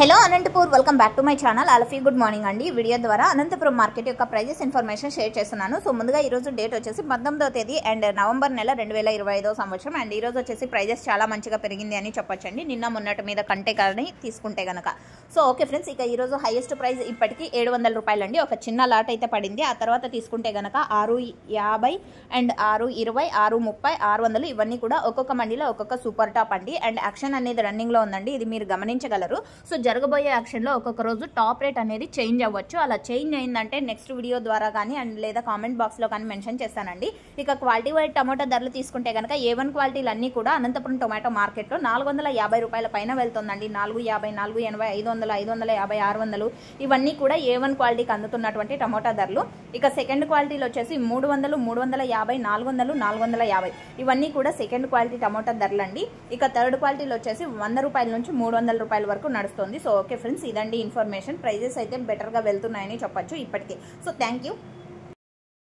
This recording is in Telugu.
Hello Anantapur, welcome back to my channel. All good morning అండి. వీడియో ద్వారా అనంతపురం మార్కెట్ యొక్క ప్రైజెస్ ఇన్ఫర్మేషన్ షేర్ చేస్తున్నాను. సో ముందుగా ఈరోజు డేట్ వచ్చేసి 19వ తేదీ అండ్ నవంబర్ నెల 2025 సంవత్సరం. అండ్ ఈరోజు వచ్చేసి ప్రైజెస్ చాలా మంచిగా పెరిగింది అని చెప్పొచ్చండి, నిన్న మొన్నటి మీద కంటే కానీ తీసుకుంటే కనుక. సో ఓకే ఫ్రెండ్స్, ఇక ఈరోజు హైయెస్ట్ ప్రైస్ ఇప్పటికీ 700 రూపాయలు అండి. ఒక చిన్న లాట్ అయితే పడింది. ఆ తర్వాత తీసుకుంటే కనుక 650 అండ్ 620, 630, 600 ఇవన్నీ కూడా ఒక్కొక్క మండీలో ఒక్కొక్క సూపర్ టాప్ అండి. అండ్ యాక్షన్ అనేది రన్నింగ్లో ఉందండి, ఇది మీరు గమనించగలరు. సో జరగబోయే యాక్షన్లో ఒక్కొక్క రోజు టాప్ రేట్ అనేది చేంజ్ అవ్వచ్చు. అలా చేంజ్ అయిందంటే నెక్స్ట్ వీడియో ద్వారా కానీ అండ్ లేదా కామెంట్ బాక్స్లో కానీ మెన్షన్ చేస్తానండి. ఇక క్వాలిటీ వైడ్ టమాటో ధరలు తీసుకుంటే కనుక A1 క్వాలిటీలు అన్నీ కూడా అనంతపురం టొమాటో మార్కెట్లో 450 రూపాయల పైన వెళ్తుందండి. 450, 480, 500, 550, 600 ఇవన్నీ కూడా A1 క్వాలిటీకి అందుతున్నటువంటి టమాటో ధరలు. ఇక సెకండ్ క్వాలిటీలు వచ్చేసి 300, 350, 400, 450 ఇవన్నీ కూడా సెకండ్ క్వాలిటీ టమాటో ధరలు అండి. ఇక థర్డ్ క్వాలిటీలు వచ్చేసి 100 రూపాయల నుంచి 300 రూపాయల వరకు నడుస్తుంది. సో ఓకే ఫ్రెండ్స్, ఇదండి ఇన్ఫర్మేషన్. ప్రైజెస్ అయితే బెటర్గా వెళ్తున్నాయని చెప్పొచ్చు ఇప్పటికే. So thank you.